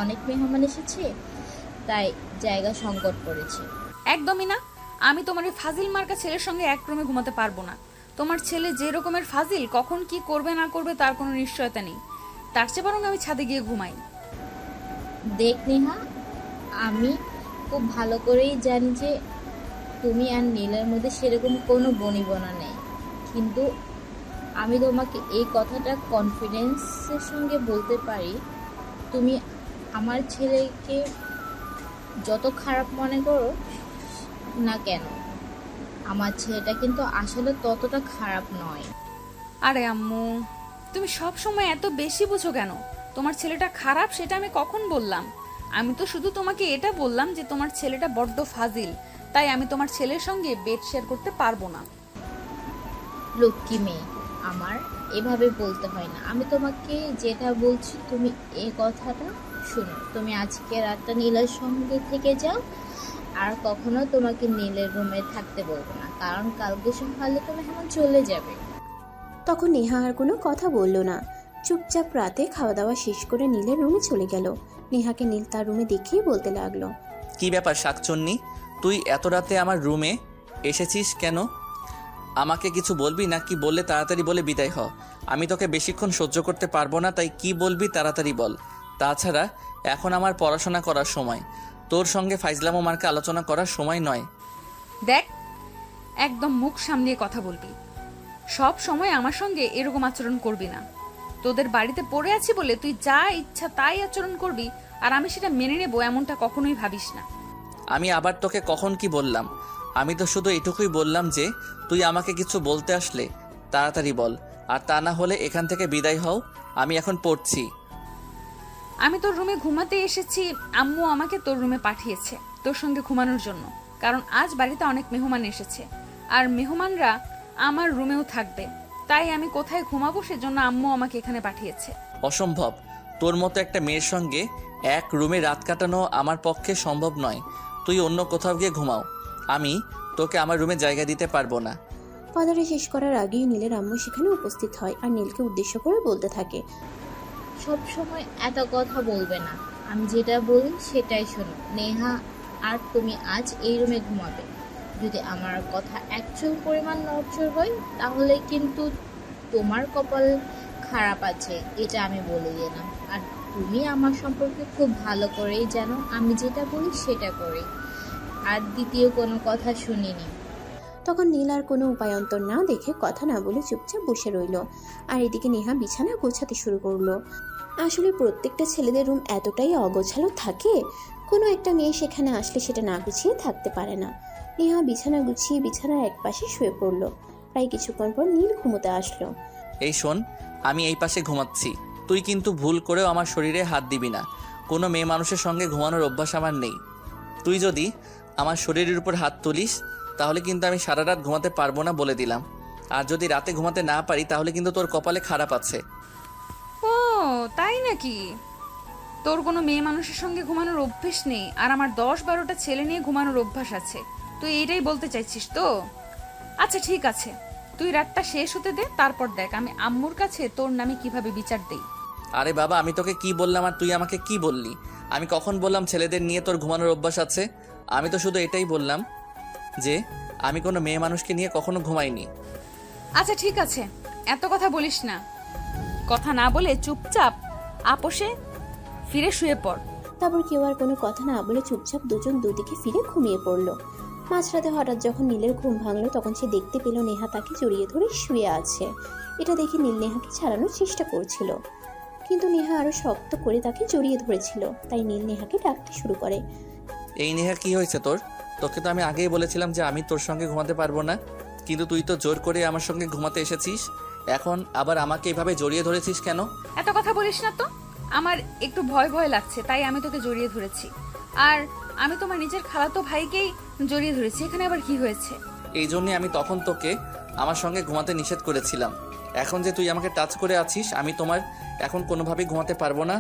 অনেক মেহমান এসেছে, তাই জায়গা সংকট পড়েছে। একদমই না। আমি তোমার এই ফাজিল মার্কা ছেলের সঙ্গে এক রুমে ঘুমাতে পারবো না। তোমার ছেলে যে রকমের ফাজিল, কখন কি করবে না করবে তার কোনো নিশ্চয়তা নেই। তার চেয়ে বরং আমি ছাদে গিয়ে ঘুমাই। দেখ নেহা, আমি খুব ভালো করেই জানি যে তুমি আর নীলের মধ্যে সেরকম কোনো বনিবনা নেই, কিন্তু আমি তোমাকে এই কথাটা কনফিডেন্সের সঙ্গে বলতে পারি, তুমি আমার ছেলেকে যত খারাপ মনে করো না কেন, আমার ছেলেটা কিন্তু আসলে ততটা খারাপ নয়। আরে আম্মু, তুমি সব সময় এত বেশি বুঝো কেন? তোমার ছেলেটা খারাপ সেটা আমি কখন বললাম? আমি তো শুধু তোমাকে এটা বললাম যে তোমার ছেলেটা বড্ড ফাজিল, তাই আমি তোমার ছেলের সঙ্গে বেড শেয়ার করতে পারবো না। লক্ষ্মী মেয়ে আমার, এভাবে বলতে হয় না। আমি তোমাকে যেটা বলছি তুমি এই কথাটা শোনো। তুমি আজকে রাতটা নীলের সঙ্গে থেকে যাও, আর কখনো তোমাকে নীলের রুমে থাকতে বলবো না, কারণ কালকে সকালে তুমি এখন চলে যাবে। তখন নেহা আর কোনো কথা বলল না। চুপচাপ রাতে খাওয়া দাওয়া শেষ করে নীলের রুমে চলে গেল। নেহাকে নীল তার রুমে দেখিয়ে বলতে লাগলো, কি ব্যাপার শাকচন্নি, তুই এত রাতে আমার রুমে এসেছিস কেন? আমাকে কিছু বলবি না? কি বললে তাড়াতাড়ি বলে বিদায় হ। আমি তোকে বেশিক্ষণ সহ্য করতে পারবো না, তাই কি বলবি তাড়াতাড়ি বল। তাছাড়া এখন আমার পড়াশোনা করার সময়, তোর সঙ্গে ফাইজলামো মার্কা আলোচনা করার সময় নয়। দেখ, একদম মুখ সামলিয়ে কথা বলবি। সব সময় আমার সঙ্গে এরকম আচরণ করবি না। তোদের বাড়িতে পড়ে আছি বলে তুই যা ইচ্ছা তাই আচরণ করবি, আর আমি সেটা মেনে নেবো এমনটা কখনোই ভাবিস না। আমি আবার তোকে কখন কি বললাম? আমি তো শুধু এটুকুই বললাম যে তুই আমাকে কিছু বলতে আসলে তাড়াতাড়ি বল, আর তা না হলে এখান থেকে বিদায় হও। আমি এখন পড়ছি। আমি তোর রুমে ঘুমাতে এসেছি, আম্মু আমাকে তোর রুমে পাঠিয়েছে তোর সঙ্গে ঘুমানোর জন্য, কারণ আজ বাড়িতে অনেক মেহমান এসেছে, আর মেহমানরা আমার রুমেও থাকবে। তাই আমি কোথায় ঘুমাবো সেজন্য আম্মু আমাকে এখানে পাঠিয়েছে। অসম্ভব, তোর মতো একটা মেয়ের সঙ্গে এক রুমে রাত কাটানো আমার পক্ষে সম্ভব নয়। তুই অন্য কোথাও গিয়ে ঘুমাও, আমি তোকে আমার রুমে জায়গা দিতে পারবো না। কথাটা শেষ করার আগেই নীলের আম্মু সেখানে উপস্থিত হয় আর নীলকে উদ্দেশ্য করে বলতে থাকে, সব সময় এত কথা বলবে না, আমি যেটা বলি সেটাই শোনো। নেহা আর তুমি আজ এই রুমে ঘুমাবে। যদি আমার কথা অ্যাকচুয়াল পরিমাণ নড়চড় হয় তাহলে কিন্তু তোমার কপাল খারাপ আছে, এটা আমি বলে দিলাম। আর তুমি আমার সম্পর্কে খুব ভালো করেই জানো আমি যেটা বলি সেটা করি, আর দ্বিতীয় কোনো কথা শুনিনি। তখন নীল আর কোনো উপায়ন্তর না দেখে কথা না বলে চুপচাপ বসে রইল। আর এদিকে নেহা বিছানা গোছাতে শুরু করলো। আসলে প্রত্যেকটা ছেলেদের রুম এতটাই অগোছালো থাকে, কোনো একটা মেয়ে সেখানে আসলে সেটা না গুছিয়ে থাকতে পারে না। নেহা বিছানা গুছিয়ে বিছানার এক পাশে শুয়ে পড়ল। প্রায় কিছুক্ষণ পর নীল ঘুমোতে আসলো। এই শোন, আমি এই পাশে ঘুমাচ্ছি, তুই কিন্তু ভুল করেও আমার শরীরে হাত দিবি না। কোনো মেয়ে মানুষের সঙ্গে ঘুমানোর অভ্যাস আমার নেই। তুই যদি আমার শরীরের উপর হাত তুলিস তাহলে কিন্তু আমি সারা রাত ঘুমাতে পারবো না বলে দিলাম। আর যদি রাতে ঘুমাতে না পারি তাহলে কিন্তু তোর কপালে খারাপ আছে। ও তাই নাকি? তোর কোনো মেয়ে মানুষের সঙ্গে ঘুমানোর অভ্যেস নেই, আর আমার 10-12টা ছেলে নিয়ে ঘুমানোর অভ্যাস আছে। তুই এইটাই বলতে চাইছিস তো? আচ্ছা ঠিক আছে, তুই রাতটা শেষ হতে দে, তারপর দেখ আমি আম্মুর কাছে তোর নামে কিভাবে বিচার দেই। আরে বাবা, আমি তোকে কি বললাম আর তুই আমাকে কি বললি? আমি কখন বললাম ছেলেদের নিয়ে তোর ঘুমানোর অভ্যাস আছে? আমি তো শুধু এটাই বললাম যে আমি কোনো মেয়ে মানুষকে নিয়ে কখনো ঘুমাইনি। আচ্ছা ঠিক আছে, এত কথা বলিস না। কথা না বলে চুপচাপ আপোষে ফিরে শুয়ে পড়। তারপর কেউ আর কোনো কথা না বলে চুপচাপ দুজন দুদিকে ফিরে ঘুমিয়ে পড়ল। মাঝরাতে হঠাৎ যখন নীলের ঘুম ভাঙলো তখন সে দেখতে পেল নেহা তাকে জড়িয়ে ধরে শুয়ে আছে। এটা দেখে নীল নেহাকে ছাড়ানোর চেষ্টা করছিল, কিন্তু নেহা আরো শক্ত করে তাকে জড়িয়ে ধরেছিল। তাই নীল নেহাকে ডাকতে শুরু করে, এই নেহা, কি হয়েছে তোর? তোকে তো আমি আগেই বলেছিলাম যে আমি তোর সঙ্গে ঘুমাতে পারবো না, কিন্তু তুই তো জোর করে আমার সঙ্গে ঘুমাতে এসেছিস। এখন আবার আমাকে এভাবে জড়িয়ে ধরেছিস কেন? এত কথা বলিস না তো। আমার একটু ভয় ভয় লাগছে তাই আমি তোকে জড়িয়ে ধরেছি। আর আমি তোমার নিজের খালাতো ভাইকেই জড়িয়ে ধরেছি, এখানে আবার কি হয়েছে? এই জন্যে আমি তখন তোকে আমার সঙ্গে ঘুমাতে নিষেধ করেছিলাম। এখন যে তুই আমাকে টাচ করে আছিস, আমি তোমার এখন কোনোভাবেই ঘুমাতে পারবো না।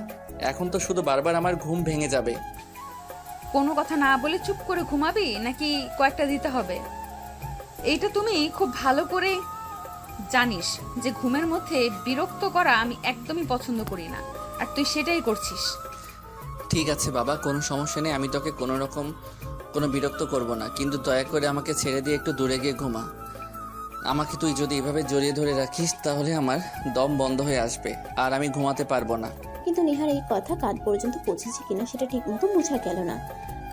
এখন তো শুধু বারবার আমার ঘুম ভেঙে যাবে। কোনো কথা না বলে চুপ করে ঘুমাবি নাকি কয়েকটা দিতে হবে? এইটা তুমি খুব ভালো করে জানিস যে ঘুমের মধ্যে বিরক্ত করা আমি একদমই পছন্দ করি না, আর তুই সেটাই করছিস। ঠিক আছে বাবা, কোনো সমস্যা নেই, আমি তোকে কোনো বিরক্ত করব না, কিন্তু দয়া করে আমাকে ছেড়ে দিয়ে একটু দূরে গিয়ে ঘুমা। আমাকে তুই যদি এভাবে জড়িয়ে ধরে রাখিস তাহলে আমার দম বন্ধ হয়ে আসবে আর আমি ঘুমাতে পারবো না। কিন্তু নেহার এই কথা কান পর্যন্ত পৌঁছেছে কিনা সেটা ঠিকমতো বোঝা গেল না,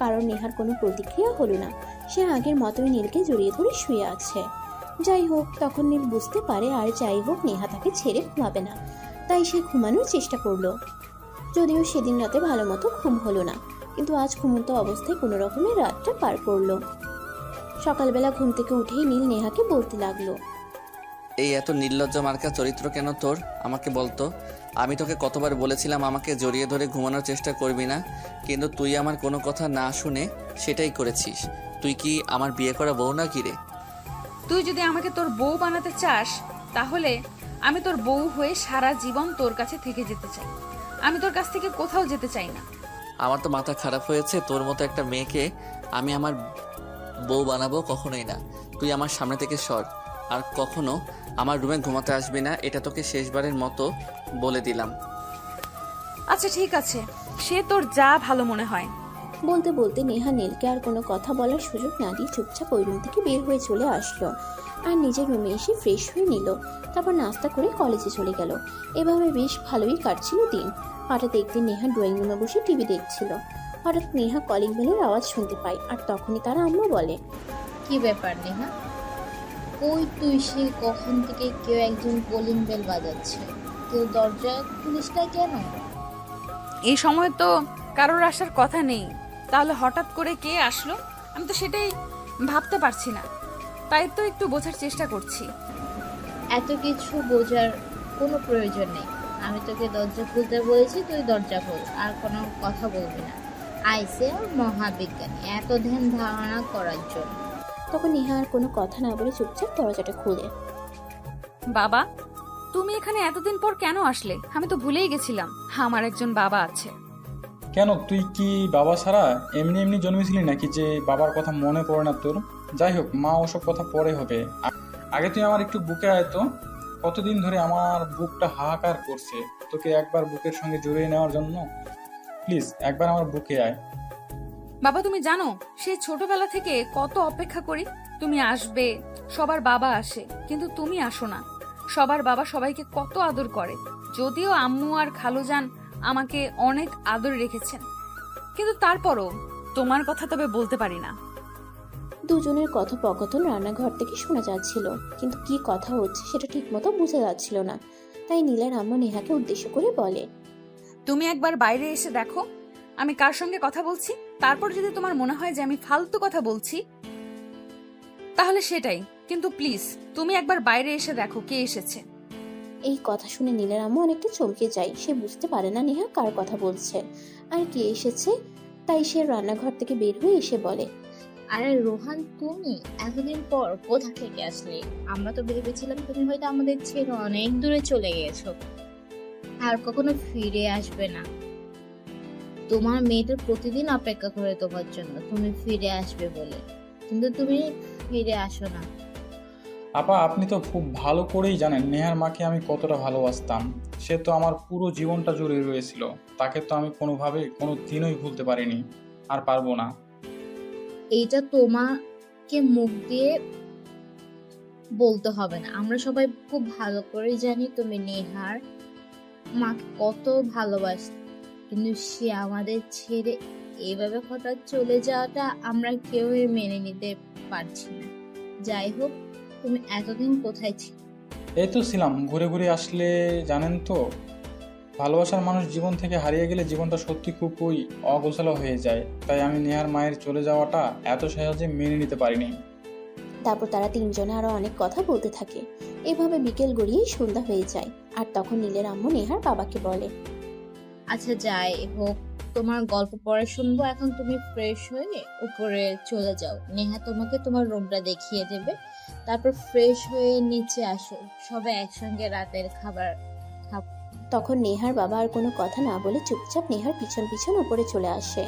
কারণ নেহার কোনো প্রতিক্রিয়া হলো না। সে আগের মতোই নীলকে জড়িয়ে ধরে শুয়ে আছে। যাই হোক, তখন নীল বুঝতে পারে আর যাই হোক নেহা তাকে ছেড়ে ঘুমাবে না, তাই সে ঘুমানোর চেষ্টা করলো। যদিও সেদিন রাতে ভালো মতো ঘুম হলো না, কিন্তু আজ ঘুমন্ত অবস্থায় কোনো রকমের রাতটা পার করলো। সকালবেলা ঘুম থেকে উঠেই নীল নেহাকে বলতে লাগলো, এই এত নির্লজ্জ মার্কা চরিত্র কেন তোর? আমাকে বলতো। আমি তোকে কতবার বলেছিলাম আমাকে জড়িয়ে ধরে ঘুমানোর চেষ্টা করবি না, কিন্তু তুই আমার কোনো কথা না শুনে সেটাই করেছিস। তুই কি আমার বিয়ে করা বউ না কি রে? তুই যদি আমাকে তোর বউ বানাতে চাস তাহলে আমি তোর বউ হয়ে সারা জীবন তোর কাছে থেকে যেতে চাই। আমি তোর কাছ থেকে কোথাও যেতে চাই না। আমার তো মাথা খারাপ হয়েছে, তোর মতো একটা মেয়েকে আমি আমার বউ বানাবো কখনোই না। তুই আমার সামনে থেকে সর, আর কখনো আমার রুমে ঘুমাতে আসবি না, এটা তোকে শেষবারের মতো বলে দিলাম। আচ্ছা ঠিক আছে, সে তোর যা ভালো মনে হয়। বলতে বলতে নেহা নীলকে আর কোনো কথা বলার সুযোগ না দিয়ে চুপচাপ ওই রুম থেকে বের হয়ে চলে আসলো আর নিজের রুমে এসে ফ্রেশ হয়ে নিল। তারপর নাস্তা করে কলেজে চলে গেল। এভাবে বেশ ভালোই কাটছিল দিন। হঠাৎ একদিন নেহা ড্রয়িং রুমে বসে টিভি দেখছিল। হঠাৎ নেহা কলিং বেলের আওয়াজ শুনতে পায়, আর তখনই তার আম্মু বলে, কি ব্যাপার নেহা? কই তুই? সে কখন থেকে কেউ একজন কলিং বেল বাজাচ্ছে, কেউ দরজা খুলিস না কেন? এই সময় তো কারোর আসার কথা নেই, তাহলে হঠাৎ করে কে আসলো আমি তো সেটাই ভাবতে পারছি না, তাই তো একটু বোঝার চেষ্টা করছি। এত কিছু বোঝার কোনো প্রয়োজন নেই। আমি তোকে দরজা খুলতে বলেছি, তুই দরজা খোল, আর কোনো কথা বলবি না। আইসে আর মহাবিজ্ঞানী এত ধ্যান ধারণা করার জন্য। তখন নেহা আর কোনো কথা না বলে চুপচাপ দরজাটা খুলে। বাবা, তুমি এখানে এতদিন পর কেন আসলে? আমি তো ভুলেই গেছিলাম আমার একজন বাবা আছে। কেন, তুই কি বাবা ছাড়া এমনি এমনি জন্মেছিলি নাকি যে বাবার কথা মনে পড়ে না তোর? যাই হোক, মা ওসব কথা পরে হবে, আগে তুই আমার একটু বুকে আয় তো। কতদিন ধরে আমার বুকটা হাহাকার করছে তোকে একবার বুকের সঙ্গে জড়িয়ে নেওয়ার জন্য। প্লিজ একবার আমার বুকে আয়। বাবা, তুমি জানো সেই ছোটবেলা থেকে কত অপেক্ষা করি তুমি আসবে। সবার বাবা আসে কিন্তু তুমি আসো না। সবার বাবা সবাইকে কত আদর করে, যদিও আম্মু আর খালুজান আমাকে অনেক আদর রেখেছেন, কিন্তু তারপরও তোমার কথা তবে বলতে পারি না। দুজনের কথোপকথন রান্নাঘর থেকে শোনা যাচ্ছিল, কিন্তু কি কথা হচ্ছে সেটা ঠিকমতো বোঝা যাচ্ছিল না। তাই নীলার আম্মু নেহাকে উদ্দেশ্য করে বলে, তুমি একবার বাইরে এসে দেখো আমি কার সঙ্গে কথা বলছি, তারপর যদি তোমার মনে হয় যে আমি ফালতু কথা বলছি তাহলে সেটাই, কিন্তু প্লিজ তুমি একবার বাইরে এসে দেখো কে এসেছে। এই কথা শুনে নীলার আম্মু অনেকটা চমকে যায়। সে বুঝতে পারে না নেহা কার কথা বলছে আর কে এসেছে। তাই সে রান্নাঘর থেকে বের হয়ে এসে বলে, আরে রোহান, তুমি এতদিন পর কোথা থেকে আসলে? আমরা তো ভেবেছিলাম তুমি হয়তো আমাদের ছেড়ে অনেক দূরে চলে গেছো, আর কখনো ফিরে আসবে না। তোমার মেয়েটা প্রতিদিন অপেক্ষা করে তোমার জন্য, তুমি ফিরে আসবে বলে, কিন্তু তুমি ফিরে আসো না। আপা, আপনি তো খুব ভালো করেই জানেন নেহার মাকে আমি কতটা ভালোবাসতাম। সে তো আমার পুরো জীবনটা জুড়ে রয়েছিল, তাকে তো আমি কোনোভাবে কোনো দিনই ভুলতে পারিনি, আর পারবো না। এইটা তোমাকে মুখ দিয়ে বলতে হবে না, আমরা সবাই খুব ভালো করে জানি তুমি নেহার মাকে কত ভালোবাসো, কিন্তু সে আমাদের ছেড়ে এইভাবে হঠাৎ চলে যাওয়াটা আমরা কেউই মেনে নিতে পারছি না। যাই হোক, তুমি এতদিন কোথায় ছিলে? এই তো ছিলাম, ঘুরে ঘুরে আসলে জানেন তো, ভালোবাসার মানুষ জীবন থেকে হারিয়ে গেলে জীবনটা সত্যি খুবই অগোছালো হয়ে যায়। তাই আমি নেহার মায়ের চলে যাওয়াটা এত সহজে মেনে নিতে পারিনি। তারপর তারা তিনজনে আরো অনেক কথা বলতে থাকে। এভাবে বিকেল গড়িয়েই সন্ধ্যা হয়ে যায়। আর তখন নীলের আম্মু নেহার বাবাকে বলে, আচ্ছা যাই হোক, তোমার গল্প পরে শুনবো, এখন তুমি ফ্রেশ হয়ে উপরে চলে যাও। নেহা তোমাকে তোমার রুমটা দেখিয়ে দেবে, তারপর ফ্রেশ হয়ে নিচে আসো, সবাই একসঙ্গে রাতের খাবার খাবো। তখন নেহার বাবা আর কোনো কথা না বলে চুপচাপ নেহার পিছন পিছন উপরে চলে আসে।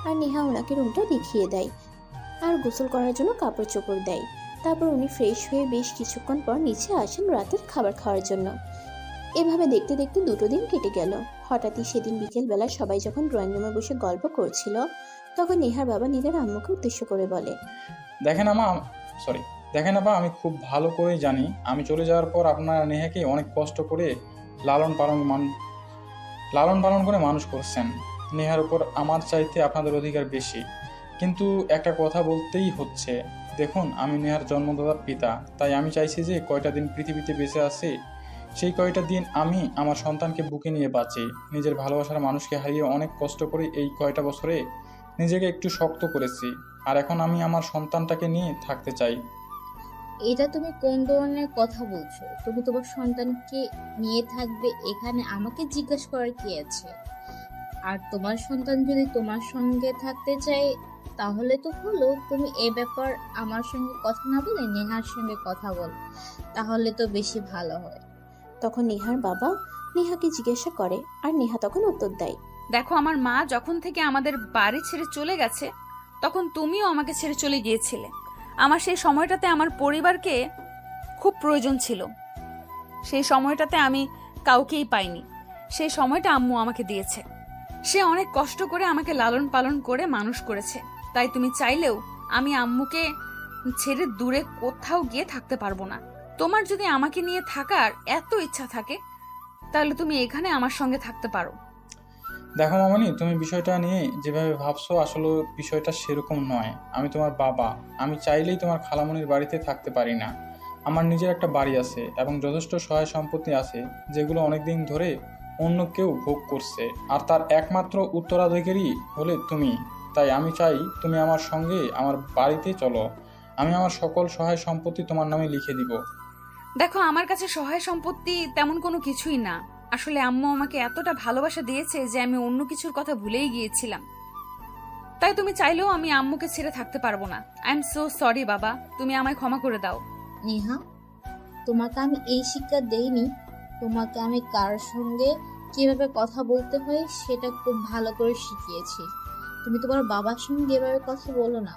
আর নেহা ওনাকে রুমটা দেখিয়ে দেয় আর গোসল করার জন্য কাপড় চোপড় দেয়। তারপর উনি ফ্রেশ হয়ে বেশ কিছুক্ষণ পর নিচে আসেন রাতের খাবার খাওয়ার জন্য। এভাবে দেখতে দেখতে 2টো দিন কেটে গেল। হঠাৎই সেদিন বিকেলবেলা সবাই যখন ড্রয়িং রুমে বসে গল্প করছিল, তখন নেহার বাবা নীলের আম্মুকে উদ্দেশ্য করে বলে, দেখেন দেখেন আপা, আমি খুব ভালো করেই জানি আমি চলে যাওয়ার পর আপনারা নেহাকে অনেক কষ্ট করে লালন পালন করে মানুষ করছেন। নেহার উপর আমার চাইতে আপনাদের অধিকার বেশি। কিন্তু একটা কথা বলতেই হচ্ছে, দেখুন আমি নেহার জন্মদাতার পিতা, তাই আমি চাইছি যে কয়টা দিন পৃথিবীতে বেঁচে আছে সেই কয়টা দিন আমি আমার সন্তানকে বুকে নিয়ে বাঁচি। নিজের ভালোবাসার মানুষকে হারিয়ে অনেক কষ্ট করে এই কয়টা বছরে নিজেকে একটু শক্ত করেছি, আর এখন আমি আমার সন্তানটাকে নিয়ে থাকতে চাই। এটা তুমি কোন ধরনের কথা বলছো? তুমি তোমার সন্তানকে নিয়ে থাকবে এখানে আমাকে জিজ্ঞাসা করার কি আছে? আর তোমার সন্তান যদি তোমার সঙ্গে থাকতে চায় তাহলে তো হলো, তুমি এ ব্যাপার আমার সঙ্গে কথা না বলে নেহার সঙ্গে কথা বল, তাহলে তো বেশি ভালো হয়। তখন নেহার বাবা নেহাকে জিজ্ঞাসা করে, আর নেহা তখন উত্তর দেয়, দেখো, আমার মা যখন থেকে আমাদের বাড়ি ছেড়ে চলে গেছে তখন তুমিও আমাকে ছেড়ে চলে গিয়েছিলে। আমার সেই সময়টাতে আমার পরিবারকে খুব প্রয়োজন ছিল। সেই সময়টাতে আমি কাউকেই পাইনি। সেই সময়টা আম্মু আমাকে দিয়েছে। সে অনেক কষ্ট করে আমাকে লালন পালন করে মানুষ করেছে। তাই তুমি চাইলেও আমি আম্মুকে ছেড়ে দূরে কোথাও গিয়ে থাকতে পারবো না। তোমার যদি আমাকে নিয়ে থাকার এত ইচ্ছা থাকে তাহলে তুমি এখানে আমার সঙ্গে থাকতে পারো। দেখো মামনি, তুমি বিষয়টা নিয়ে যেভাবে ভাবছো আসলে বিষয়টা সেরকম নয়। আমি তোমার বাবা, আমি চাইলেই তোমার খালামণির বাড়িতে থাকতে পারি না। আমার নিজের একটা বাড়ি আছে এবং যথেষ্ট সহায় সম্পত্তি আছে, যেগুলো অনেকদিন ধরে অন্য কেউ ভোগ করছে, আর তার একমাত্র উত্তরাধিকারী হলে তুমি। তাই আমি চাই তুমি আমার সঙ্গে আমার বাড়িতে চলো। আমি আমার সকল সহায় সম্পত্তি তোমার নামে লিখে দিব। দেখো, আমার কাছে সহায় সম্পত্তি তেমন কোনো কিছুই না। আসলে আম্মু আমাকে এতটা ভালোবাসা দিয়েছে যে আমি অন্য কিছুর কথা ভুলেই গিয়েছিলাম। তাই তুমি চাইলেও আমি আম্মুকে ছেড়ে থাকতে পারবো না। আই এম সো সরি বাবা, তুমি আমায় ক্ষমা করে দাও। নেহা, তোমাকে আমি এই শিক্ষা দেইনি। তোমাকে আমি কার সঙ্গে কিভাবে কথা বলতে হয় সেটা খুব ভালো করে শিখিয়েছি। তুমি তোমার বাবার সঙ্গে এভাবে কথা বলো না।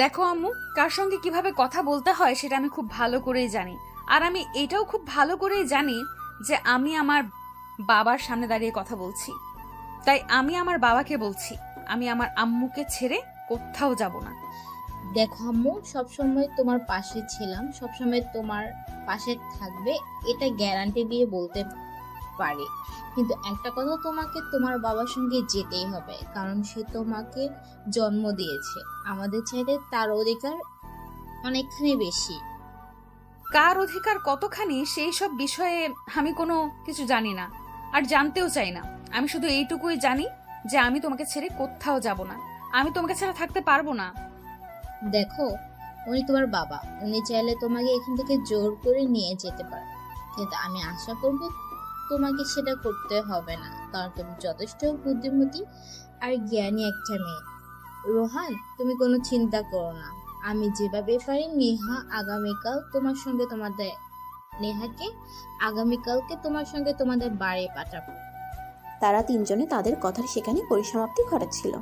দেখো আম্মু, কার সঙ্গে কিভাবে কথা বলতে হয় সেটা আমি খুব ভালো করেই জানি। আর আমি এটাও খুব ভালো করেই জানি যে আমি আমার বাবার সামনে দাঁড়িয়ে কথা বলছি। তাই আমি আমার বাবাকে বলছি, আমি আমার আম্মুকে ছেড়ে কোথাও যাব না। দেখো আম্মু, সবসময় তোমার পাশে ছিলাম, সবসময় তোমার পাশে থাকবে, এটা গ্যারান্টি দিয়ে বলতে পারি। কিন্তু একটা কথা, তোমাকে তোমার বাবার সঙ্গে যেতেই হবে, কারণ সে তোমাকে জন্ম দিয়েছে। আমাদের চাইতে তার অধিকার অনেকখানি বেশি। কার অধিকার কতখানি সেই সব বিষয়ে আমি কোনো কিছু জানি না, আর জানতেও চাই না। আমি শুধু এইটুকুই জানি যে আমি তোমাকে ছেড়ে কোথাও যাব না। আমি তোমাকে ছাড়া থাকতে পারবো না। দেখো, উনি তোমার বাবা, উনি চাইলে তোমাকে এখান থেকে জোর করে নিয়ে যেতে পারে, কিন্তু আমি আশা করব তোমাকে সেটা করতে হবে না, কারণ তুমি যথেষ্ট বুদ্ধিমতী আর জ্ঞানী একটা মেয়ে। রোহান, তুমি কোনো চিন্তা করো না। আমি যেভাবে পারি নেহাকে আগামীকালকে তোমার সঙ্গে তোমাদের বাড়ি পাঠাবো। তারা তিনজনে তাদের কথার সেখানে পরিসমাপ্তি ঘটাচ্ছিল,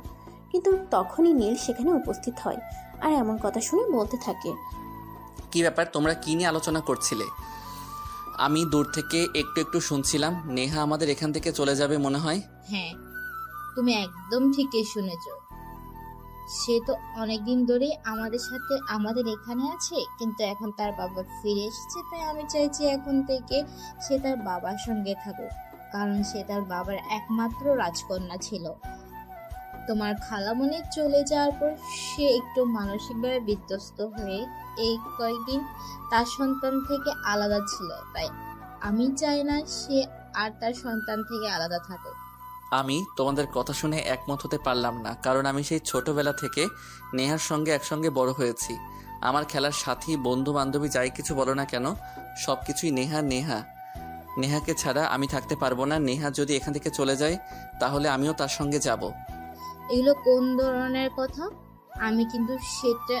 কিন্তু তখনই নীল সেখানে উপস্থিত হয় আর এমন কথা শুনে বলতে থাকে, কি ব্যাপার, তোমরা কি নিয়ে আলোচনা করছিলে? আমি দূর থেকে একটু একটু শুনছিলাম। নেহা আমাদের এখান থেকে চলে যাবে মনে হয়। হ্যাঁ, তুমি একদম ঠিকই শুনেছ। সে তো অনেকদিন ধরেই আমাদের সাথে আমাদের এখানে আছে, কিন্তু এখন তার বাবা ফিরে এসেছে, তাই আমি চাইছি এখন থেকে সে তার বাবার সঙ্গে থাকুক, কারণ সে তার বাবার একমাত্র রাজকন্যা ছিল। তোমার খালামণি চলে যাওয়ার পর সে একটু মানসিকভাবে বিধ্বস্ত হয়ে এই কয়েকদিন তার সন্তান থেকে আলাদা ছিল, তাই আমি চাই না সে আর তার সন্তান থেকে আলাদা থাকুক। আমি তোমাদের কথা শুনে একমত হতে পারলাম না, কারণ আমি সেই ছোটবেলা থেকে নেহার সঙ্গে একসঙ্গে বড় হয়েছি। আমার খেলার সাথী, বন্ধু বান্ধবী যাই কিছু বলো না কেন, সব কিছুই নেহাকে ছাড়া আমি থাকতে পারবো না। নেহা যদি এখান থেকে চলে যায় তাহলে আমিও তার সঙ্গে যাব। এগুলো কোন ধরনের কথা? আমি কিন্তু সেটা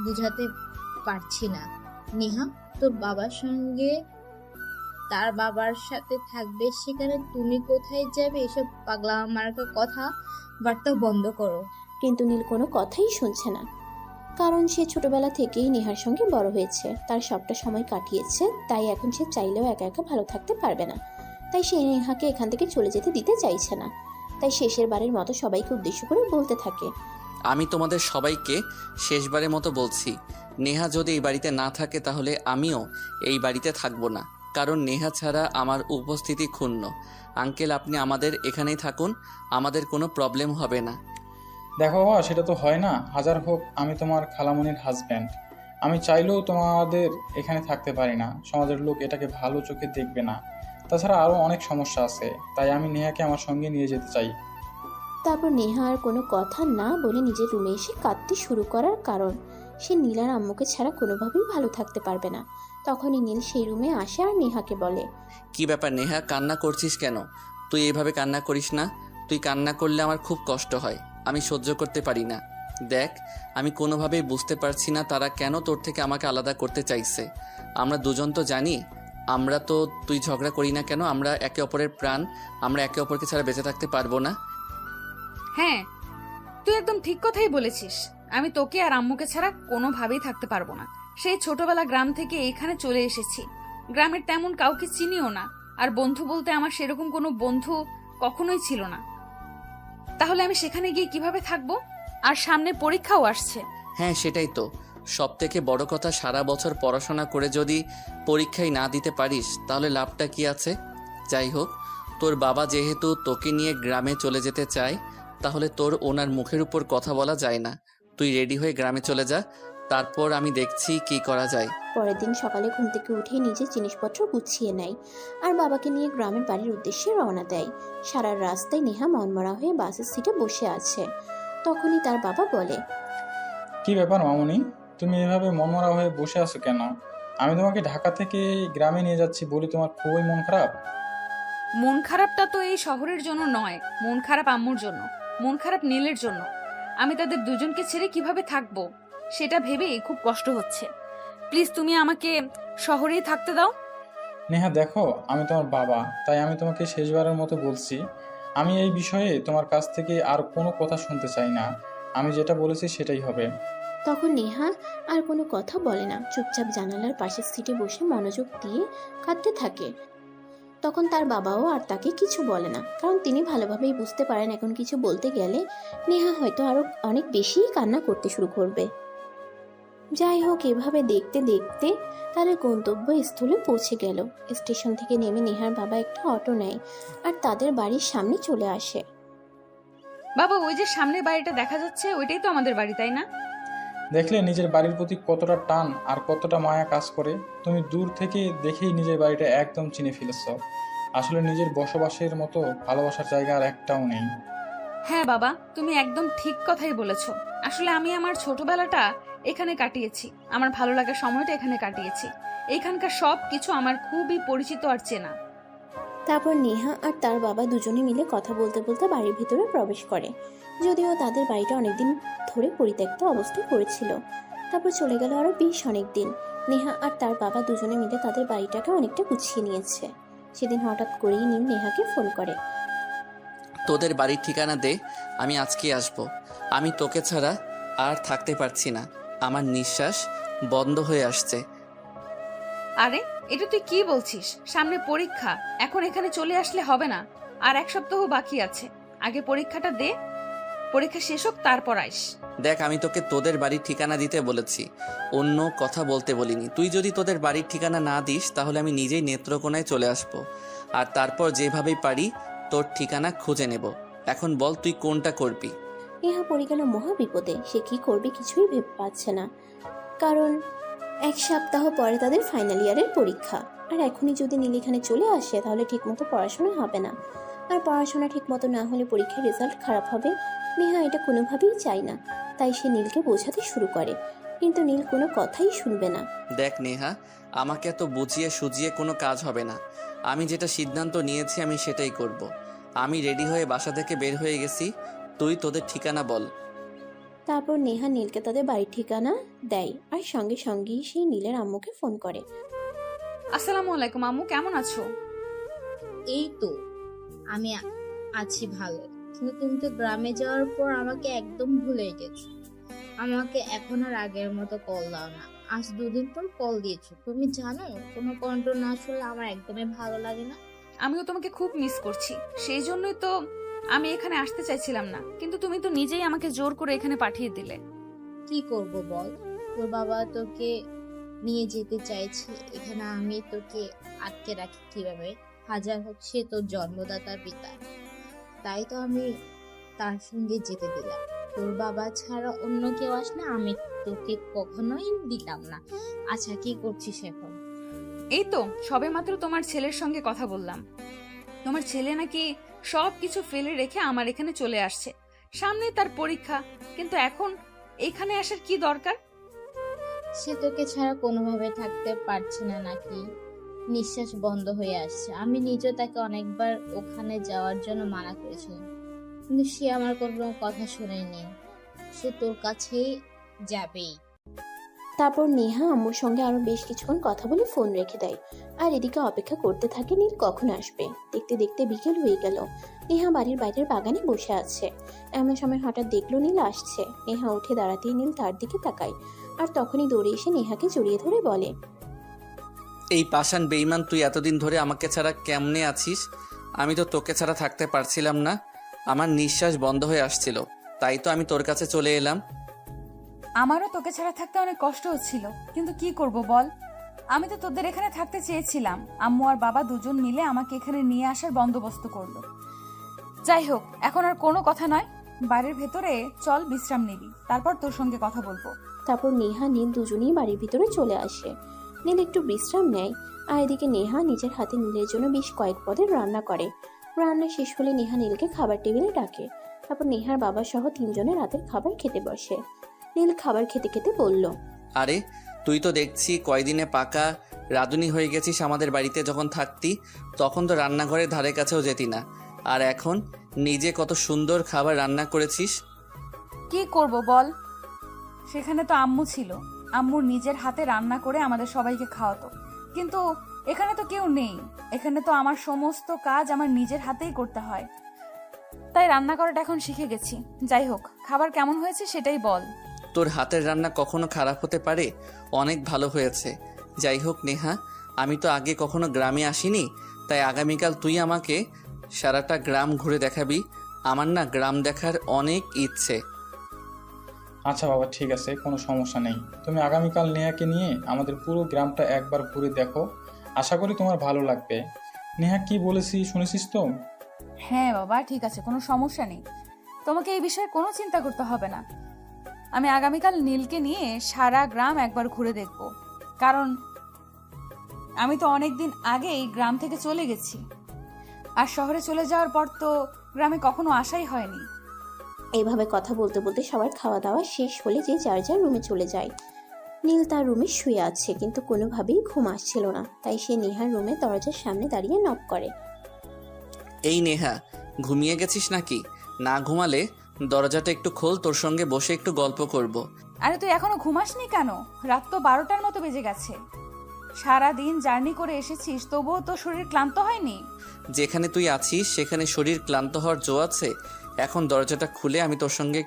বুঝাতে পারছি না। নেহা, তোর বাবার সঙ্গে তার বাবার সাথে থাকবে, সেখানে তুমি কোথায় যাবে? এসব পাগলা মার্কা কথা বার্তা বন্ধ করো। কিন্তু নীল কোনো কথাই শুনছে না। কারণ সে ছোটবেলা থেকেই নেহার সঙ্গে বড় হয়েছে, তার সবটা সময় কাটিয়েছে, তাই এখন সে চাইলেও একা একা ভালো থাকতে পারবে না। তাই সে নেহাকে এখান থেকে চলে যেতে দিতে চাইছে না। তাই শেষের বারের মতো সবাইকে উদ্দেশ্য করে বলতে থাকে, আমি তোমাদের সবাইকে শেষবারের মতো বলছি, নেহা যদি এই বাড়িতে না থাকে তাহলে আমিও এই বাড়িতে থাকবো না, কারণ নেহা ছাড়া আমার উপস্থিতি ক্ষুণ্ণ। আঙ্কেল, আপনি আমাদের এখানেই থাকুন, আমাদের কোনো প্রবলেম হবে না। দেখো বাবা, সেটা তো হয় না। হাজার হোক আমি তোমার খালামণির হাজব্যান্ড, আমি চাইলেও তোমাদের এখানে থাকতে পারি না। সমাজের লোক এটাকে ভালো চোখে দেখবে না। তাছাড়া আরও অনেক সমস্যা আছে, তাই আমি নেহাকে আমার সঙ্গে নিয়ে যেতে চাই। তারপর নেহা আর কোনো কথা না বলে নিজের রুমে এসে কাঁদতে শুরু করার কারণ সে নীলার আম্মুকে ছাড়া কোনোভাবেই ভালো থাকতে পারবে না। তখনই নীল সেই রুমে আসে আর নেহাকে বলে, কি ব্যাপার নেহা, কান্না করছিস কেন? তুই এইভাবে কান্না করিস না। তুই কান্না করলে আমার খুব কষ্ট হয়, আমি সহ্য করতে পারি না। দেখ, আমি কোনোভাবেই বুঝতে পারছি না তারা কেন তোর থেকে আমাকে আলাদা করতে চাইছে। আমরা দুজন তো জানি, আমরা তো, তুই ঝগড়া করি না কেন, আমরা একে অপরের প্রাণ, আমরা একে অপরকে ছাড়া বেঁচে থাকতে পারবো না। হ্যাঁ, তুই একদম ঠিক কথাই বলেছিস। আমি তোকে আর আম্মুকে ছাড়া কোনোভাবেই থাকতে পারবো না। সেই ছোটবেলা গ্রাম থেকে এখানে চলে এসেছি, গ্রামের তেমন কাউকে চিনিও না, আর বন্ধু বলতে আমার সেরকম কোনো বন্ধু কখনোই ছিল না। তাহলে আমি সেখানে গিয়ে কিভাবে থাকবো? আর সামনে পরীক্ষাও আসছে। হ্যাঁ, সেটাই তো সব থেকে বড় কথা, সারা বছর পড়াশোনা করে যদি পরীক্ষায় না দিতে পারিস তাহলে লাভটা কি আছে? যাই হোক, তোর বাবা যেহেতু তোকে নিয়ে গ্রামে চলে যেতে চায়, তাহলে তোর ওনার মুখের উপর কথা বলা যায় না। তুই রেডি হয়ে গ্রামে চলে যা, তারপর আমি দেখছি কি করা যায়। পরের দিন সকালে ঘুম থেকে উঠে নিজের জিনিসপত্র গুছিয়ে নেয় আর বাবাকে নিয়ে গ্রামের বাড়ির উদ্দেশ্যে রওনা দেয়। সারা রাস্তায় নেহা মনমরা হয়ে বাসের সিটে বসে আছে। তখনই তার বাবা বলে, কি ব্যাপার মামুনি, তুমি এভাবে মনমরা হয়ে বসে আছো কেন? আমি তোমাকে ঢাকা থেকে গ্রামে নিয়ে যাচ্ছি বলে তোমার খুবই মন খারাপ? মন খারাপটা তো এই শহরের জন্য নয়, মন খারাপ আম্মুর জন্য, মন খারাপ নীলের জন্য। আমি তাদের দুজনকে ছেড়ে কিভাবে থাকবো সেটা ভেবেই খুব কষ্ট হচ্ছে। প্লিজ তুমি আমাকে শহরেই থাকতে দাও। নেহা দেখো, আমি তোমার বাবা, তাই আমি তোমাকে শেষবারের মতো বলছি, আমি এই বিষয়ে তোমার কাছ থেকে আর কোনো কথা শুনতে চাই না। আমি যেটা বলেছি সেটাই হবে। তখন নেহা আর কোনো কথা বলে না, চুপচাপ জানালার পাশের সিটে বসে মনোযোগ দিয়ে কাঁদতে থাকে। তখন তার বাবাও আর তাকে কিছু বলে না, কারণ তিনি ভালোভাবেই বুঝতে পারেন এখন কিছু বলতে গেলে নেহা হয়তো আরো অনেক বেশি কান্না করতে শুরু করবে। যাই হোক, এভাবে দেখতে দেখতে তাদের গন্তব্যস্থলে পৌঁছে গেল। স্টেশন থেকে নেমে নেহার বাবা একটা অটো নেয় আর তাদের বাড়ির সামনে চলে আসে। বাবা, ওই যে সামনে বাড়িটা দেখা যাচ্ছে, ওইটাই তো আমাদের বাড়ি, তাই না? দেখলে নিজের বাড়ির প্রতি কতটা টান আর কতটা মায়া কাজ করে। তুমি দূর থেকে দেখেই নিজের বাড়িটা একদম চিনে ফেলেছ। আসলে নিজের বসবাসের মতো ভালোবাসার জায়গা আর একটাও নেই। হ্যাঁ বাবা, তুমি একদম ঠিক কথাই বলেছো। আসলে আমি আমার ছোটবেলাটা এখানে কাটিয়েছি, আমার ভালো লাগার সময়টা এখানে কাটিয়েছি। এখানকার সব কিছু আমার খুবই পরিচিত আর চেনা। তারপর নেহা আর তার বাবা দুজনে মিলে কথা বলতে বলতে বাড়ির ভিতরে প্রবেশ করে, যদিও তাদের বাড়িটা অনেকদিন ধরে পরিত্যক্ত অবস্থায় পড়েছিল। তারপর চলে গেল আরো বেশ অনেকদিন। নেহা আর তার বাবা দুজনে মিলে তাদের বাড়িটাকে অনেকটা গুছিয়ে নিয়েছে। সেদিন হঠাৎ করেই নীল নেহাকে ফোন করে। তোদের বাড়ির ঠিকানা দে, আমি আজকে আসব। আমি তোকে ছাড়া আর থাকতে পারছি না, আমার নিঃশ্বাস বন্ধ হয়ে আসছে। আরে, এটা তুই কি বলছিস? সামনে পরীক্ষা, এখন এখানে চলে আসলে হবে না। আর এক সপ্তাহ বাকি আছে, আগে পরীক্ষাটা দে, পরীক্ষা শেষ হোক তারপর আইস। দেখ, আমি তোকে তোদের বাড়ির ঠিকানা দিতে বলেছি, অন্য কথা বলতে বলিনি। তুই যদি তোদের বাড়ির ঠিকানা না দিস তাহলে আমি নিজেই নেত্রকোনায় চলে আসব, আর তারপর যেভাবেই পারি তোর ঠিকানা খুঁজে নেব। এখন বল, তুই কোনটা করবি? নেহা পড়ে গেল মহা বিপদে। সে কি করবে কিছুই ভেবে পাচ্ছে না, কারণ এক সপ্তাহ পরে তাদের ফাইনাল ইয়ারের পরীক্ষা। আর এখনই যদি নীল এখানে চলে আসে তাহলে ঠিকমতো পড়াশোনা হবে না, আর পড়াশোনা ঠিকমতো না হলে পরীক্ষার রেজাল্ট খারাপ হবে। নেহা এটা কোনোভাবেই চায় না, তাই সে নীলকে বোঝাতে শুরু করে, কিন্তু নীল কোনো কথাই শুনবে না। দেখ নেহা, আমাকে এত বুঝিয়ে সুজিয়ে কোনো কাজ হবে না। আমি যেটা সিদ্ধান্ত নিয়েছি আমি সেটাই করব। আমি রেডি হয়ে বাসা থেকে বের হয়ে গেছি, তুই তোদের ঠিকানা বল। তারপর নেহা নীলকে তাদের বাড়ির ঠিকানা দেয় আর সঙ্গে সঙ্গেই সেই নীলের আম্মুকে ফোন করে। আসসালামু আলাইকুম আম্মু, কেমন আছো? এই তো আমি আছি ভালো, কিন্তু তুমি তো গ্রামে যাওয়ার পর আমাকে একদম ভুলে গেছো। আমাকে এখন আর আগের মতো কল দাও না। আজ 2 দিন পর কল দিয়েছো। তুমি জানো কোনো কন্ট্রোল না শুনলে আমার একদমই ভালো লাগে না। আমিও তোমাকে খুব মিস করছি, সেই জন্যই তো আমি এখানে আসতে চাইছিলাম না, কিন্তু তুমি তো নিজেই আমাকে জোর করে এখানে পাঠিয়ে দিলে। কি করব বল, তোর বাবা তোকে নিয়ে যেতে চাইছে এখানে, আমি তোকে আটকে রাখি কিভাবে? হাজার হোক সে তোর জন্মদাতার পিতা, তাই তো আমি তার সঙ্গে যেতে দিলাম। তোর বাবা ছাড়া অন্য কেউ আসলে আমি তোকে কখনোই দিতাম না। আচ্ছা কি করছিস এখন? এই তো সবেমাত্র তোমার ছেলের সঙ্গে কথা বললাম। তোমার ছেলে নাকি সবকিছু ফেলে রেখে আমার এখানে চলে আসছে, সামনে তার পরীক্ষা, কিন্তু এখন এখানে আসার কি দরকার? সে তোকে ছাড়া কোনোভাবে থাকতে পারছে না নাকি? নিঃশ্বাস বন্ধ হয়ে আসছে। আমি নিজে তাকে অনেকবার ওখানে যাওয়ার জন্য মানা করেছিলাম, কিন্তু সে আমার কোনো কথা শোনেনি। সে তোর কাছেই যাবেই। তারপর নেহা আম্মুর সঙ্গে আরো বেশ কিছুক্ষণ কথা বলে ফোন রেখে দেয়। আর এদিকে অপেক্ষা করতে থাকে নীল কখন আসবে। দেখতে দেখতে বিকেল হয়ে গেল। নেহা বাড়ির বাইরের বাগানে বসে আছে। এমন সময় হঠাৎ দেখলো নীল আসছে। নেহা উঠে দাঁড়াতেই নীল তার দিকে তাকায়, আর তখনই দৌড়ে এসে নেহাকে জড়িয়ে ধরে বলে, এই পাষাণ বেঈমান, তুই এতদিন ধরে আমাকে ছাড়া কেমনে আছিস? আমি তো তোকে ছাড়া থাকতে পারছিলাম না, আমার নিঃশ্বাস বন্ধ হয়ে আসছিল, তাই তো আমি তোর কাছে চলে এলাম। আমারও তোকে ছাড়া থাকতে অনেক কষ্ট হচ্ছিল, কিন্তু কি করব বল, আমি তো তোদের এখানে থাকতে চেয়েছিলাম। আম্মু আর বাবা দুজন মিলে আমাকে এখানে নিয়ে আসার বন্দোবস্ত করলো। যাই হোক, এখন আর কোনো কথা নয়, বাড়ির ভেতরে চল বিশ্রাম নিবি, তারপর তোর সঙ্গে কথা বলবো। তারপর নেহা নীল দুজনেই বাড়ির ভিতরে চলে আসে। নীল একটু বিশ্রাম নেয়, আর এদিকে নেহা নিজের হাতে নীলের জন্য বেশ কয়েক পদের রান্না করে। রান্না শেষ হলে নেহা নীলকে খাবার টেবিলে ডাকে। তারপর নেহার বাবা সহ তিনজনের রাতের খাবার খেতে বসে। নীল খাবার খেতে খেতে বলল, আরে তুই তো দেখছি কয়দিনে পাকা রাঁধুনি হয়ে গেছিস। আমাদের বাড়িতে যখন থাকতি তখন তো রান্নাঘরের ধারে কাছেও যেতি না, আর এখন নিজে কত সুন্দর খাবার রান্না করেছিস। কি করব বল, সেখানে তো আম্মু ছিল, আম্মুর নিজের হাতে রান্না করে আমাদের সবাইকে খাওয়াতো, কিন্তু এখানে তো কেউ নেই। এখানে তো আমার সমস্ত কাজ আমার নিজের হাতেই করতে হয়, তাই রান্না করাটা এখন শিখে গেছি। যাই হোক, খাবার কেমন হয়েছে সেটাই বল। তোর হাতের রান্না কখনো খারাপ হতে পারে? অনেক ভালো হয়েছে। যাই হোক নেহা, আমি তো আগে কখনো গ্রামে আসিনি, তাই আগামীকাল তুই আমাকে সারাটা গ্রাম ঘুরে দেখাবি। আমার না গ্রাম দেখার অনেক ইচ্ছে। আচ্ছা বাবা, ঠিক আছে, কোনো সমস্যা নেই। তুমি আগামীকাল নেহাকে নিয়ে আমাদের পুরো গ্রামটা একবার ঘুরে দেখো, আশা করি তোমার ভালো লাগবে। নেহা কি বলেছি শুনেছিস তো? হ্যাঁ বাবা, ঠিক আছে, কোনো সমস্যা নেই, তোমাকে এই বিষয়ে কোনো চিন্তা করতে হবে না। আমি আগামীকাল নীলকে নিয়ে সারা গ্রাম একবার ঘুরে দেখব, কারণ আমি তো অনেকদিন আগেই গ্রাম থেকে চলে গেছি, আর শহরে চলে যাওয়ার পর তো গ্রামে কখনো আসাই হয়নি। এইভাবে কথা বলতে বলতে সবার খাওয়া দাওয়া শেষ হলে যে যার যার রুমে চলে যায়। নীল তার রুমে শুয়ে আছে, কিন্তু কোনোভাবেই ঘুম আসছিল না, তাই সে নেহার রুমে দরজার সামনে দাঁড়িয়ে নক করে। এই নেহা, ঘুমিয়ে গেছিস নাকি? না ঘুমালে দরজাটা একটু খোল, তোর সঙ্গে বসে একটু গল্প করব। আরে তুই এখনো ঘুমাসনি কেন? রাত তো 12টার মতো বেজে গেছে। সারা দিন জার্নি করে এসেছিস, তবুও তো শরীর ক্লান্ত হয়নি? যেখানে তুই আছিস সেখানে শরীর ক্লান্ত হওয়ার জো আছে? এখন দরজাটা খুলে আমি তোর সঙ্গে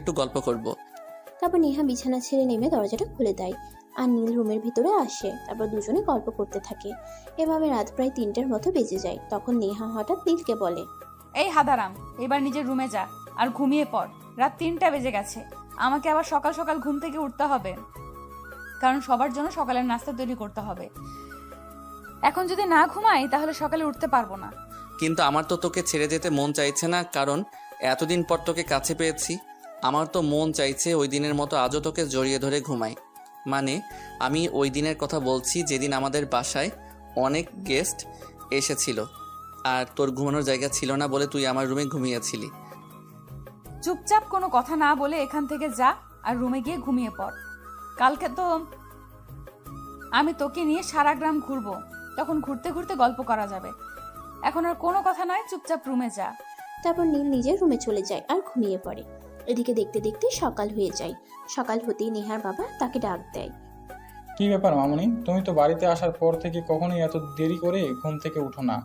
একটু গল্প করব। তারপর নেহা বিছানা ছেড়ে নেমে দরজাটা খুলে দেয়, আর নীল রুমের ভিতরে আসে। তারপর দুজনে গল্প করতে থাকে। এভাবে রাত প্রায় 3টার মতো বেজে যায়। তখন নেহা হঠাৎ নীলকে বলে, এই হাদারাম, এবার নিজের রুমে যা আর ঘুমিয়ে পড়। রাত 3টা বেজে গেছে, আমাকে আবার সকাল সকাল ঘুম থেকে উঠতে হবে, কারণ সবার জন্য সকালের নাস্তা তৈরি করতে হবে। এখন যদি না ঘুমাই তাহলে সকালে উঠতে পারবো না। কিন্তু আমার তো তোকে ছেড়ে যেতে মন চাইছে না, কারণ এতদিন পর তোকে কাছে পেয়েছি। আমার তো মন চাইছে ওই দিনের মতো আজও তোকে জড়িয়ে ধরে ঘুমাই। মানে আমি ওই দিনের কথা বলছি যেদিন আমাদের বাসায় অনেক গেস্ট এসেছিল, আর তোর ঘুমানোর জায়গা ছিল না বলে তুই আমার রুমে ঘুমিয়েছিলি। চুপচাপ কোনো কথা না বলে এখান থেকে যা আর রুমে গিয়ে ঘুমিয়ে পড়। কালকে তো আমি তোকে নিয়ে সারা গ্রাম ঘুরবো, তখন ঘুরতে ঘুরতে গল্প করা যাবে। এখন আর কোনো কথা নয়, চুপচাপ রুমে যা। তারপর নীল নিজের রুমে চলে যায় আর ঘুমিয়ে পড়ে। এদিকে দেখতে দেখতে সকাল হয়ে যায়। সকাল হতেই নেহার বাবা তাকে ডাক দেয়। কি ব্যাপার মামুনি, তুমি তো বাড়িতে আসার পর থেকে কখনোই এত দেরি করে ঘুম থেকে উঠো না,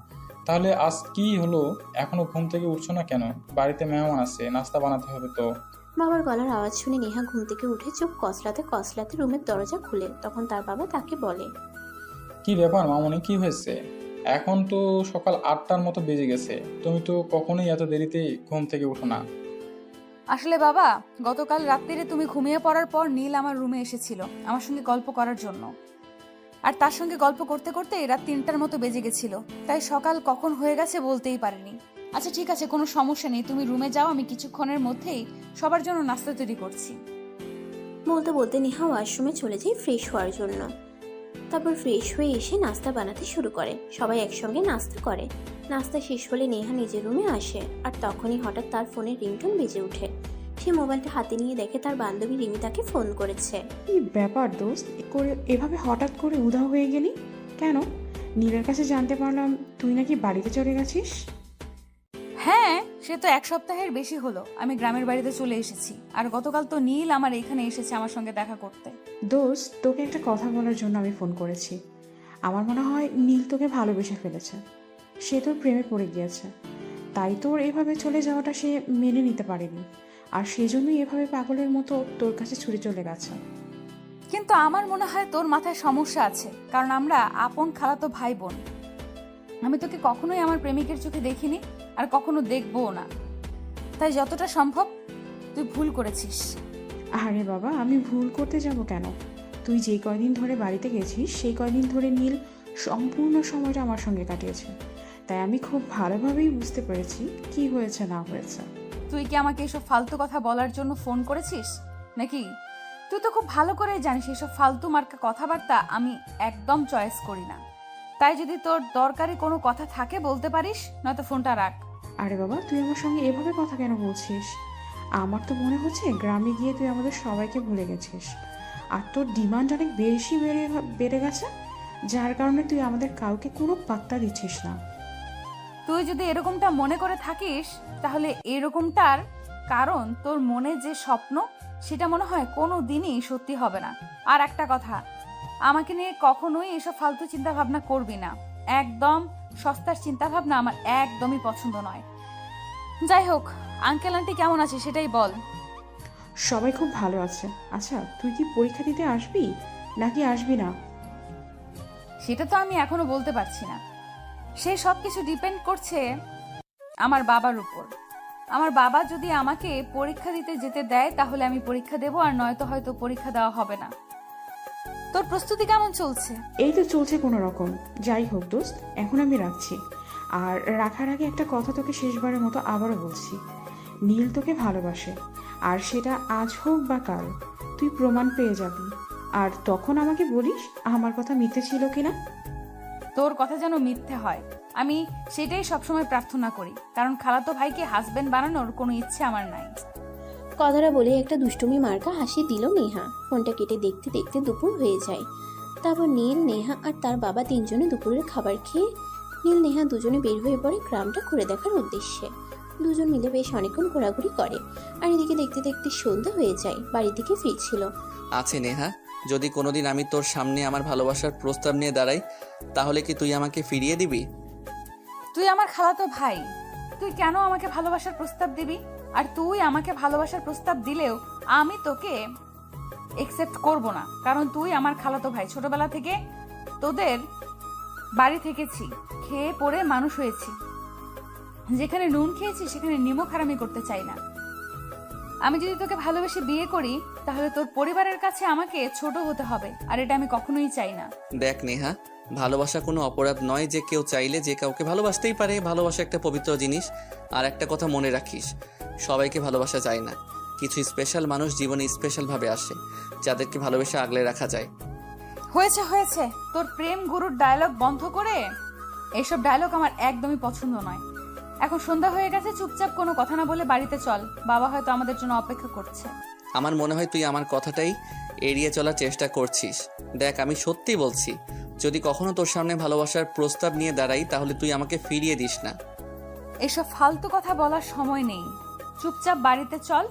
তাহলে আজ কি হলো? এখনো ঘুম থেকে উঠছো না কেন? বাড়িতে মেহমান আছে, নাস্তা বানাতে হবে তো। বাবার গলার আওয়াজ শুনে নেহা ঘুম থেকে উঠে চোখ কসলাতে কসলাতে রুমের দরজা খুলে। তখন তার বাবা তাকে বলে, কি ব্যাপার মামনি, কি হয়েছে? এখন তো সকাল 8টার মতো বেজে গেছে, তুমি তো কখনোই এত দেরিতে ঘুম থেকে উঠো না। আসলে বাবা, গতকাল রাত্রিরে তুমি ঘুমিয়ে পড়ার পর নীল আমার রুমে এসেছিল আমার সঙ্গে গল্প করার জন্য। আর তার সঙ্গে গল্প করতে করতে রাত 3টার মতো বেজে গেছিল, তাই সকাল কখন হয়ে গেছে বলতেই পারিনি। আচ্ছা ঠিক আছে, কোনো সমস্যা নেই, তুমি রুমে যাও, আমি কিছুক্ষণের মধ্যেই সবার জন্য নাস্তা তৈরি করছি। বলতে বলতে নেহা ওয়াশরুমে চলে যায় ফ্রেশ হওয়ার জন্য। তারপর ফ্রেশ হয়ে এসে নাস্তা বানাতে শুরু করে। সবাই একসঙ্গে নাস্তা করে। নাস্তা শেষ হলে নেহা নিজের রুমে আসে, আর তখনই হঠাৎ তার ফোনের রিংটোন বেজে ওঠে। সে মোবাইলটা হাতে নিয়ে দেখে তার বান্ধবী রিমি তাকে ফোন করেছে। কি ব্যাপার দোস্ত, এভাবে হঠাৎ করে উধাও হয়ে গেলি কেন? নীলের কাছে জানতে পারলাম তুই নাকি বাড়িতে চলে গেছিস। হ্যাঁ, সে তো 1 সপ্তাহের বেশি হলো আমি গ্রামের বাড়িতে চলে এসেছি। আর গতকাল তো নীল আমার এখানে এসেছে আমার সঙ্গে দেখা করতে। দোস্ত, তোকে একটা কথা বলার জন্য আমি ফোন করেছি। আমার মনে হয় নীল তোকে ভালোবেসে ফেলেছে, সে তোর প্রেমে পড়ে গিয়েছে। তাই তোর এভাবে চলে যাওয়াটা সে মেনে নিতে পারেনি, আর সেজন্যই এভাবে পাগলের মতো তোর কাছে ছুটে চলে গেছে। কিন্তু আমার মনে হয় তোর মাথায় সমস্যা আছে, কারণ আমরা আপন খালাতো ভাই বোন। আমি তোকে কখনোই আমার প্রেমিকের চোখে দেখিনি, আর কখনো দেখবও না। তাই যতটা সম্ভব তুই ভুল করেছিস। আরে বাবা, আমি ভুল করতে যাব কেন? তুই যে কয়দিন ধরে বাড়িতে গেছিস সেই কয়দিন ধরে নীল সম্পূর্ণ সময়টা আমার সঙ্গে কাটিয়েছে, তাই আমি খুব ভালোভাবেই বুঝতে পেরেছি কি হয়েছে না হয়েছে। তুই কি আমাকে এসব ফালতু কথা বলার জন্য ফোন করেছিস নাকি? তুই তো খুব ভালো করে জানিস এসব ফালতু মার্কা কথাবার্তা আমি একদম চয়েস করি না। তাই যদি তোর দরকারি কোনো কথা থাকে বলতে পারিস, নয়তো ফোনটা রাখ। আরে বাবা, তুই আমার সঙ্গে এভাবে কথা কেন বলছিস? আমার তো মনে হচ্ছে গ্রামে গিয়ে তুই আমাদের সবাইকে ভুলে গেছিস, আর তোর ডিমান্ড অনেক বেশি বেড়ে গেছে, যার কারণে তুই আমাদের কাউকে কোনো পাত্তা দিচ্ছিস না। তুই যদি এরকমটা মনে করে থাকিস, তাহলে এরকমটার কারণ তোর মনে যে স্বপ্ন সেটা মনে হয় কোনো দিনই সত্যি হবে না। আর একটা কথা, আমাকে নিয়ে কখনোই এসব ফালতু চিন্তা ভাবনা করবি না। একদম সস্তার চিন্তা ভাবনা আমার একদমই পছন্দ নয়। যাই হোক, আঙ্কেল আন্টি কেমন আছে সেটাই বল। সবাই খুব ভালো আছে। আচ্ছা, তুই কি পরীক্ষা দিতে আসবি নাকি আসবি না? সেটা তো আমি এখনো বলতে পারছি না। সে সব কিছু ডিপেন্ড করছে আমার বাবার উপর। আমার বাবা যদি আমাকে পরীক্ষা দিতে যেতে দেয় তাহলে আমি পরীক্ষা দেব, আর নয়তো হয়তো পরীক্ষা দেওয়া হবে না। তোর প্রস্তুতি কেমন চলছে? এই তো চলছে কোনো রকম। যাই হোক দোস্ত, এখন আমি রাখছি। আর রাখার আগে একটা কথা তোকে শেষবারের মতো আবারও বলছি, নীল তোকে ভালোবাসে, আর সেটা আজ হোক বা কাল তুই প্রমাণ পেয়ে যাবি। আর তখন আমাকে বলিস আমার কথা মিথ্যে ছিল কিনা। তোর কথা যেন মিথ্যে হয়, আমি সেটাই সবসময় প্রার্থনা করি, কারণ খালাতো ভাইকে হাজবেন্ড বানানোর কোনো ইচ্ছে আমার নাই। কথাটা বলে একটা দুষ্টুমি মার্কা হাসি দিল নেহা। ফোনটা কেটে দেখতে দেখতে দুপুর হয়ে যায়। তারপর নীল, নেহা আর তার বাবা তিনজনে দুপুরের খাবার খেয়ে নীল নেহা দুজনে বের হয়ে পড়ে গ্রামটা ঘুরে দেখার উদ্দেশ্যে। দুজন মিলে বেশ অনেকক্ষণ ঘোরাঘুরি করে, আর এদিকে দেখতে দেখতে সন্ধ্যা হয়ে যায়। বাড়ি থেকে ফিরছিল। আছে নেহা, যদি কোনোদিন আমি তোর সামনে আমার ভালোবাসার প্রস্তাব নিয়ে দাঁড়াই, তাহলে কি তুই আমাকে ফিরিয়ে দিবি? তুই আমার খালাতো ভাই, তুই কেন আমাকে ভালোবাসার প্রস্তাব দিবি? আর তুই আমাকে ভালোবাসার প্রস্তাব দিলেও আমি তোকে একসেপ্ট করব না, কারণ তুই আমার খালাতো ভাই। ছোটবেলা থেকে তোদের বাড়ি থেকেছি, খেয়ে পড়ে মানুষ হয়েছি। যেখানে নুন খেয়েছি সেখানে নিমক হারামি করতে চাই না। আমি যদি তোকে ভালোবেসে বিয়ে করি তাহলে তোর পরিবারের কাছে আমাকে ছোট হতে হবে, আর এটা আমি কখনোই চাই না। দেখ নেহা, ভালোবাসা কোনো অপরাধ নয় যে কেউ চাইলে যে কাউকে ভালোবাসতেই পারে। ভালোবাসা একটা পবিত্র জিনিস। আর একটা কথা মনে রাখিস, সবাইকে ভালোবাসা যায় না। কিছু স্পেশাল মানুষ জীবনে স্পেশালভাবে আসে, যাদেরকে ভালোবেসে আগলে রাখা যায়। হয়েছে হয়েছে, তোর প্রেম গুরুর ডায়লগ বন্ধ করে। এসব ডায়লগ আমার একদমই পছন্দ নয়। এখন সন্ধ্যা হয়ে গেছে, চুপচাপ কোনো কথা না বলে বাড়িতে চল, বাবা হয়তো আমাদের জন্য অপেক্ষা করছে। আমার মনে হয় তুই আমার কথাটাই এড়িয়ে চলার চেষ্টা করছিস। দেখ, আমি সত্যি বলছি, যদি কখনো তোর সামনে ভালোবাসার প্রস্তাব নিয়ে দাঁড়াই তাহলে তুই আমাকে ফিরিয়ে দিস না। এসব ফালতু কথা বলার সময় নেই, চুপচাপ বাড়িতে চল,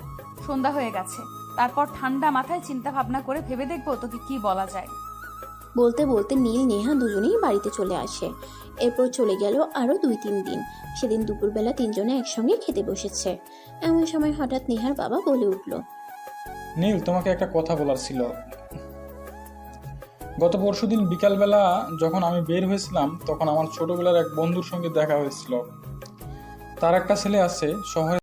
সন্ধ্যা হয়ে গেছে। তারপর ঠান্ডা মাথায় চিন্তা ভাবনা করে ভেবে দেখবো তোকে কি বলা যায়। বলতে বলতে নীল নেহা দুজনেই বাড়িতে চলে আসে। এরপর চলে গেল আরও 2-3 দিন। সেদিন দুপুরবেলা তিনজনে একসঙ্গে খেতে বসেছে। এমন সময় হঠাৎ নেহার বাবা বলে উঠল, নীল, তোমাকে একটা কথা বলার ছিল। গত পরশুদিন বিকালবেলা যখন আমি বের হয়েছিলাম তখন আমার ছোটবেলার এক বন্ধুর সঙ্গে দেখা হয়েছিল। তার একটা ছেলে আছে শহরে।